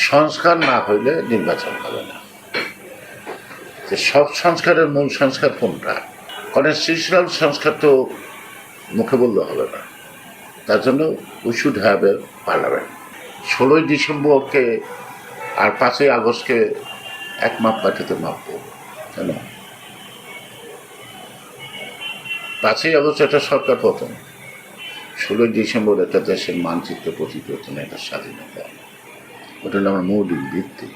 সংস্কার না হইলে নির্বাচন হবে না। যে সব সংস্কারের মূল সংস্কার কোনটা? কনস্টিটিউশনাল সংস্কার তো মুখে বললে হবে না, তার জন্য we should have a parliament. 16ই ডিসেম্বরকে আর 5ই আগস্টকে এক মাপ পাঠিতে মাপবো কেন? 5ই আগস্ট একটা সরকার পতন, 16ই ডিসেম্বর একটা দেশের মানচিত্র পরিবর্তন, একটা স্বাধীনতা, ওটা হলো আমার মৌলিক ভিত্তি।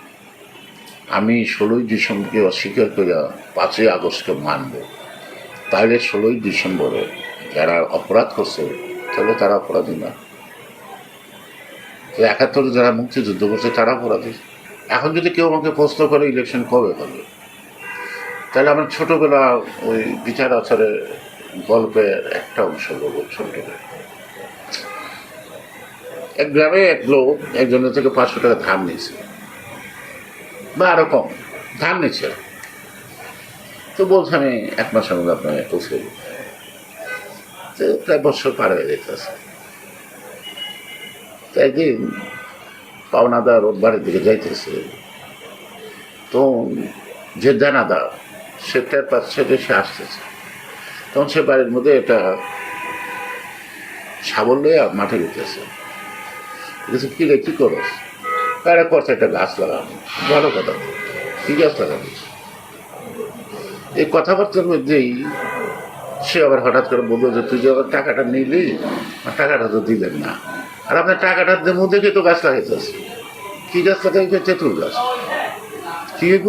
আমি 16ই ডিসেম্বরকে অস্বীকার করে 5ই আগস্টকে মানব, তাহলে 16ই ডিসেম্বরে যারা অপরাধ করছে তাহলে তারা অপরাধী না। 71 যারা মুক্তিযুদ্ধ করছে তারা অপরাধী। এখন যদি কেউ আমাকে প্রশ্ন করে ইলেকশন কবে হবে, তাহলে আমার ছোটবেলা ওই বিচার আচারের গল্পের একটা অংশ বলবো। ছোট এক গ্রামে এক লোক একজনের থেকে 500 টাকা ধার নিয়েছে, বা আরো কম ধার নিচ্ছে, তো বলছে আমি 1 মাসের মধ্যে আপনাকে পৌঁছে দেবো। প্রায় বছর পার হয়ে যেতেছে। একদিন পাওনাদার ওর বাড়ির দিকে যাইতেছে, তো যে দানাদার সে টের পাচ্ছে যে সে আসতেছে, তখন সে বাড়ির মধ্যে একটা শাবল লইয়া মাঠে উঠতেছে। কি রে, কি করো? তারা করছে একটা গাছ লাগানো। ভালো কথা, কি গাছ লাগানো? এই কথাবার্তার মধ্যেই সে আবার হঠাৎ করে বললো যে তুই যে আবার টাকাটা নিলি, টাকাটা তো দিলেন না, আর আপনার টাকাটার মধ্যে তো গাছ লাগাইতেছে। কি গাছ লাগাইছে? তেঁতুল গাছ। কি হইব?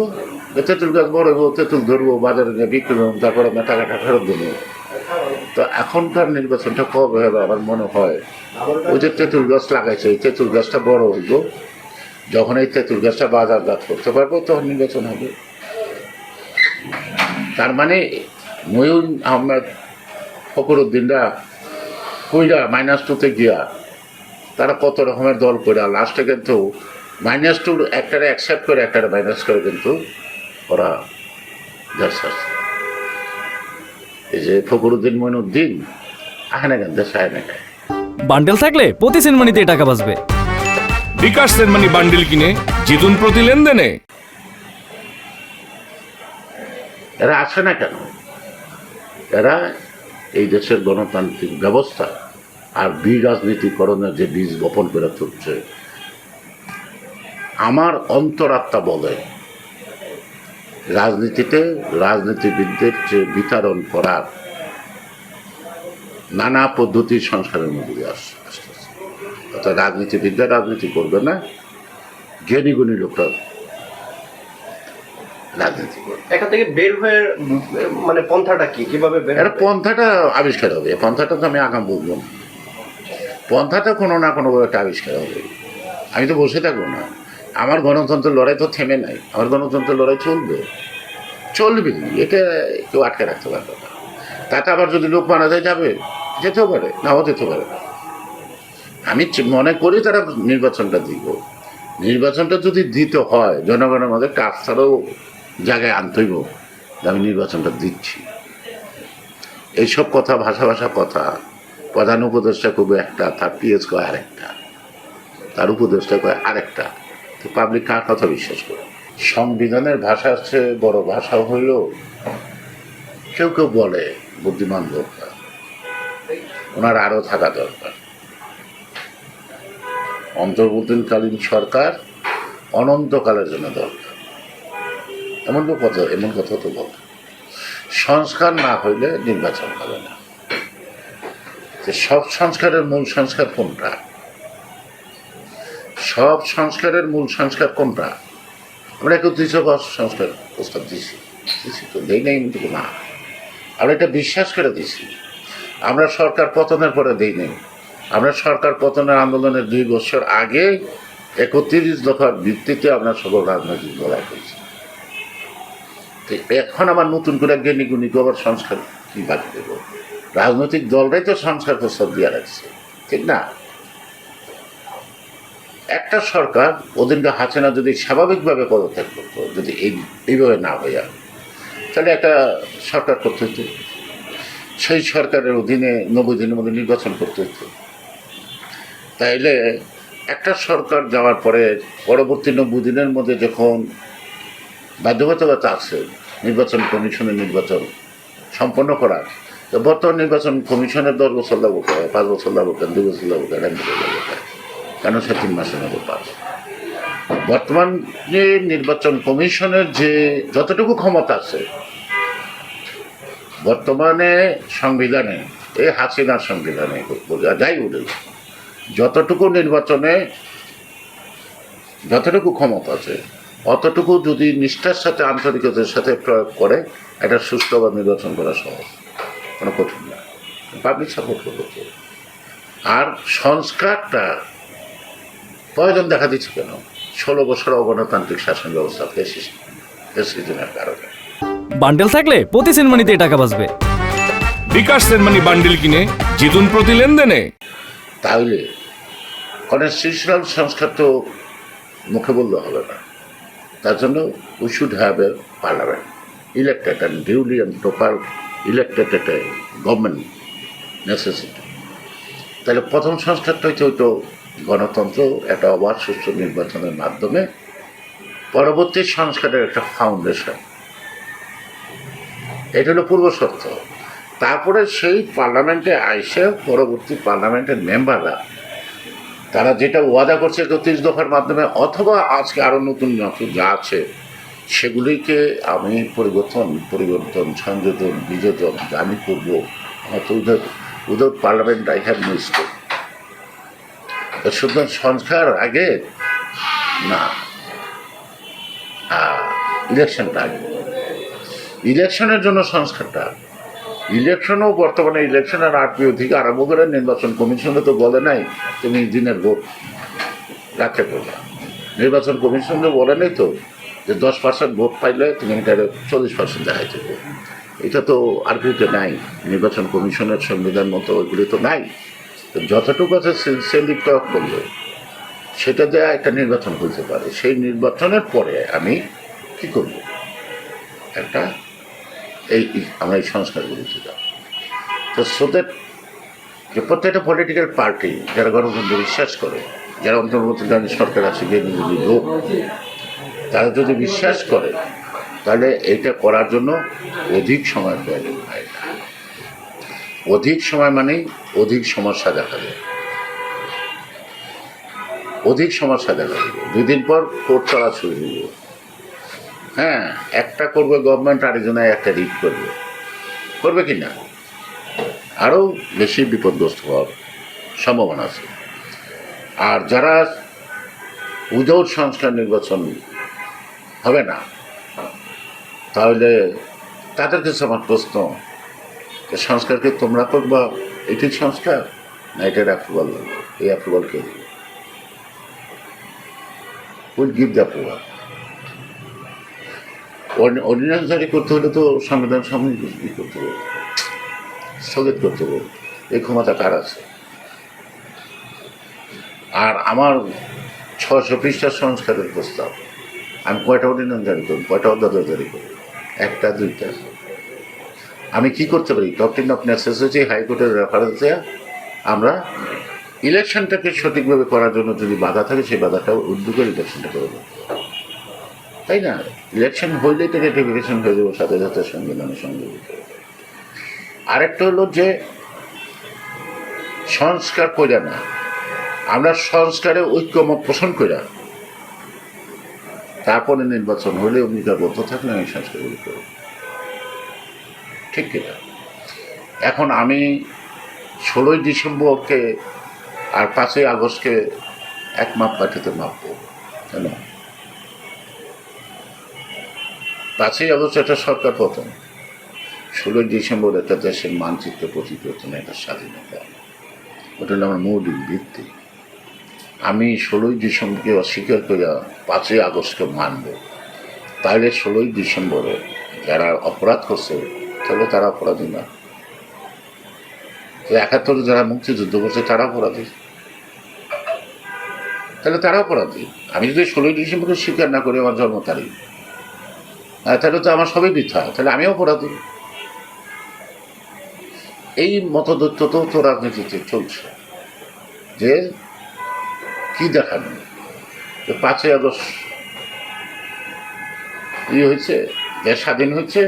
তেঁতুল গাছ বড় হইব, তেঁতুল ধরবো, বাজারে নিয়ে বিক্রি করবো, তারপর আপনার টাকাটা ফেরত দেবো। তো এখনকার নির্বাচনটা কবে হবে? আমার মনে হয় ওই যে তেঁতুল গাছ লাগাইছে, ওই তেঁতুল গাছটা বড় হইব, যখন এই তেঁতুল গাছটা বাজারজাত করতে পারবো তখন নির্বাচন হবে। তার মানে মঈন আহমেদ, ফখরুদ্দিনরা কইরা -2 গিয়া তারা কত রকমের দল করে লাস্টে কিন্তু -2 একটারে অ্যাকসেপ্ট করে একটারে মাইনাস করে কিন্তু ওরা দেশ। এই যে ফখরুদ্দিন মঈনুদ্দিন আহে না কেন দেশে আয় না কেন? বান্ডেল থাকলে প্রতি সেনমানিতে টাকা বাঁচবে। বিকাশ সেনমানি বান্ডেল কিনে জিতুন প্রতি লেনদেনে। এরা আসে না কেন? এরা এই দেশের গণতান্ত্রিক ব্যবস্থা আর বিরাজনীতিকরণের যে বীজ বপন করে তুলছে। আমার অন্তরাত্মা বলে রাজনীতিতে রাজনীতিবিদদের যে বিতরণ করার নানা পদ্ধতির সংস্কারের মধ্যে দিয়ে আসতেছে। অর্থাৎ রাজনীতিবিদরা রাজনীতি করবে না, জ্ঞানী গুণী লোকরা রাজনীতি করবে। এখান থেকে বের হয়ে মানে পন্থাটা কি, কিভাবে বের এটা পন্থাটা আবিষ্কার হবে। পন্থাটা তো আমি আগাম বলবো না, পন্থাটা কোনো না কোনোভাবে একটা আবিষ্কার হবে। আমি তো বসে থাকবো না। আমার গণতন্ত্রের লড়াই তো থেমে নাই, আমার গণতন্ত্রের লড়াই চলবে। এটা কেউ আটকে রাখতে পারবে না। তাতে আবার যদি লোক মারা যায় যাবে, যেতেও পারে, নাও যেতে পারে। আমি মনে করি তারা নির্বাচনটা দিব। নির্বাচনটা যদি দিতে হয় জনগণের মধ্যে কাজ ছাড়াও জায়গায় আনতে হইব, আমি নির্বাচনটা দিচ্ছি। এইসব কথা ভাষা কথা প্রধান উপদেষ্টা কবে একটা, তার পিএস কয় আরেকটা, তার উপদেষ্টা কয় আরেকটা, তো পাবলিক কার কথা বিশ্বাস করে? সংবিধানের ভাষা হচ্ছে বড় ভাষা হইল, কেউ বলে বুদ্ধিমান দরকার, ওনার আরও থাকা দরকার। অন্তর্বর্তীকালীন সরকার অনন্তকালের জন্য দরকার, এমন কথা তো বল। সংস্কার না হইলে নির্বাচন হবে না। যে সব সংস্কারের মূল সংস্কার কোনটা? সব সংস্কারের মূল সংস্কার কোনটা? আমরা 31 সংস্কার প্রস্তাব দিছি তো দেই নাই কিন্তু না, আমরা এটা বিশ্বাস করে দিছি। আমরা সরকার পতনের পরে দেই নাই, আমরা সরকার পতনের আন্দোলনের 2 বছর আগে 31 দফার ভিত্তিতে আমরা সকল রাজনৈতিক লড়াই করছি। তো এখন আবার নতুন করে জ্ঞানী গুণী আবার সংস্কার কি বাকি দেব? রাজনৈতিক দলরাই তো সংস্কার প্রস্তাব দিয়ে রাখছে, ঠিক না? একটা সরকার ওদিনকে হাসিনা যদি স্বাভাবিকভাবে পদত্যাগ করতো, যদি এইভাবে না হইয়া, তাহলে একটা সরকার করতে হতো। সেই সরকারের অধীনে 90 দিনের মধ্যে নির্বাচন করতে হতো। তাইলে একটা সরকার যাওয়ার পরে পরবর্তী 90 দিনের মধ্যে যখন বাধ্যবাধকতা আছে নির্বাচন কমিশনের নির্বাচন সম্পন্ন করার, তো বর্তমান নির্বাচন কমিশনের 10 বছর লাগবে, 5 বছর লাগবে, 2 বছর লাগবে, 1.5 বছর লাগবে, কেন সে 3 মাসের মধ্যে পাস। বর্তমান যে নির্বাচন কমিশনের যে যতটুকু ক্ষমতা আছে বর্তমানে সংবিধানে, এই হাসিনার সংবিধানে যাই বলে, যতটুকু নির্বাচনে যতটুকু ক্ষমতা আছে অতটুকু যদি নিষ্ঠার সাথে আন্তরিকতার সাথে প্রয়োগ করে, এটা সুষ্ঠুভাবে নির্বাচন করা সহজ, কোনো কঠিন না, পাবলিক সাপোর্ট করতে। আর সংস্কারটা প্রয়োজন দেখা দিচ্ছে কেন? 16 বছর অগণতান্ত্রিক শাসন ব্যবস্থা ফেসিজমের কারণে। বান্ডেল থাকলে প্রতি সেনমানিতে টাকা বাঁচবে। বিকাশ সেনমানি বান্ডিল কিনে জিতুন প্রতি লেনদেনে। তাহলে কনস্টিটিউশনাল সংস্কার তো মুখে বললে হবে না, তার জন্য we should have a parliament elected and duly and proper elected একটা গভর্নমেন্ট নেসেসিটি। তাহলে প্রথম সংস্কারটা হচ্ছে হয়তো গণতন্ত্র, একটা অবাধ সুষ্ঠু নির্বাচনের মাধ্যমে পরবর্তী সংস্কারের একটা ফাউন্ডেশন, এটা হলো পূর্ব শর্ত। তারপরে সেই পার্লামেন্টে আইসে পরবর্তী পার্লামেন্টের মেম্বাররা তারা যেটা ওয়াদা করছে 31 দফার মাধ্যমে, অথবা আজকে আরও নতুন নতুন যা আছে সেগুলিকে আমি পরিবর্তন সংযোজন বিযোজন আমি করবো, হয়তো without parliament I have no scope. সুতরাং সংস্কার আগে না, ইলেকশনটা আগে, ইলেকশনের জন্য সংস্কারটা। ইলেকশনও বর্তমানে ইলেকশনের RPO থেকে আরম্ভ করে নির্বাচন কমিশনে তো বলে নাই তুমি দিনের ভোট রাখতে করবে। নির্বাচন কমিশনে বলে নাই তো যে 10% ভোট পাইলে তুমি এটা 40% দেখাই দেবো। এটা তো RPOতে নাই, নির্বাচন কমিশনের সংবিধান মতো ওইগুলি তো নাই। তো যতটুকু আছে সে লিপ প্রয়োগ করলে সেটা দেওয়া একটা নির্বাচন হতে পারে। সেই নির্বাচনের পরে আমি কী করব, একটা আমরা এই সংস্কারগুলিতে যাব। তো সোদের যে প্রত্যেকটা পলিটিক্যাল পার্টি যারা গণতন্ত্র বিশ্বাস করে, যারা অন্তর্বর্তীকালীন সরকার আছে যে লোক, তারা যদি বিশ্বাস করে তাহলে এইটা করার জন্য অধিক সময় প্রয়োজন হয় না। অধিক সময় মানেই অধিক সমস্যা দেখা যায়, অধিক সমস্যা দেখা যাবে। 2 দিন পর কোর্ট চলা শুরু হইব। হ্যাঁ, একটা করবে গভর্নমেন্ট, আরেকজনে একটা রিট করবে কি না, আরও বেশি বিপদগ্রস্ত হওয়ার সম্ভাবনা আছে। আর যারা উইদাউট সংস্কার নির্বাচন হবে না, তাহলে তাদের কাছে আমার প্রশ্ন, সংস্কারকে তোমরা করবা, এটি সংস্কার না এটার অ্যাপ্রুভাল লাগবে? এই অ্যাপ্রুভাল কে দেবে? Will give the approval. Ordinance জারি করতে হলে তো সংবিধান সম্মতি করতে হবে, স্থগিত করতে হবে। এই ক্ষমতা কার আছে? আর আমার 600 পৃষ্ঠার সংস্কারের প্রস্তাব, আমি কয়টা অর্ডিন্যান্স জারি করব, কয়টা অধ্যাদেশ জারি করব? 1টা 2টা। আমি কি করতে পারি? ডক্ট্রিন অফ নেসেসিটি হাইকোর্টের রেফারেন্সে আমরা ইলেকশনটাকে সঠিকভাবে করার জন্য যদি বাধা থাকে সেই বাধাটা উদ্যোগের ইলেকশনটা করে দেবো, তাই না? ইলেকশন হইলেই তো রেটিফিকেশন হয়ে যাবো সাথে সাথে সংবিধানের সঙ্গে। আরেকটা হলো যে সংস্কার কইরা না, আমরা সংস্কারে ঐক্যমত পোষণ কইরা তারপরে নির্বাচন হলে অঙ্গীকারবদ্ধ থাকলে আমি সংস্কারগুলি করব, ঠিক কিনা? এখন আমি 16ই ডিসেম্বরকে আর 5ই আগস্টকে এক মাপ পাঠিতে মাপবো কেন? 5ই আগস্ট একটা সরকার পতন, 16ই ডিসেম্বর একটা দেশের মানচিত্র পরিবর্তন, একটা স্বাধীনতা, ওটা হলো আমার মৌলিক ভিত্তি। আমি 16ই ডিসেম্বরকে অস্বীকার করে 5ই আগস্টকে মানব, তাহলে 16ই ডিসেম্বরে যারা অপরাধ করছে তাহলে তারা অপরাধী না? 71 যারা মুক্তিযুদ্ধ করছে তারা অপরাধী, তাহলে তারা অপরাধী। আমি যদি 16ই ডিসেম্বরকে স্বীকার না করি আমার জন্ম তারিখ, তাহলে তো আমার সবই বৃথা, তাহলে আমিও অপরাধী। এই মতদৈত্য তো রাজনীতিতে চলছে যে কি দেখানো? 5ই আগস্ট হয়েছে, দেশ স্বাধীন হয়েছে,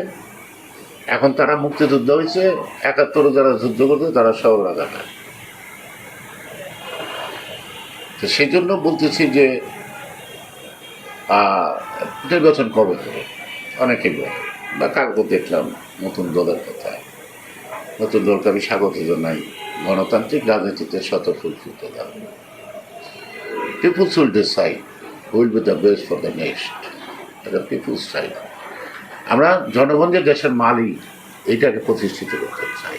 এখন তারা মুক্তিযুদ্ধ হয়েছে, 71 যারা যুদ্ধ করছে তারা সব রাজাকার। তো সেই জন্য বলতেছি যে নির্বাচন কবে হবে অনেকে বলে, বা কাগজ দেখলাম নতুন দলের কথা। নতুন দলকে আমি স্বাগত জানাই। গণতান্ত্রিক রাজনীতিতে স্বতঃস্ফূর্ত দল। Peoples will decide who will be the best for the next. এটা পিপুলস চাই। আমরা জনগণ যে দেশের মালিক, এইটাকে প্রতিষ্ঠিত করতে চাই।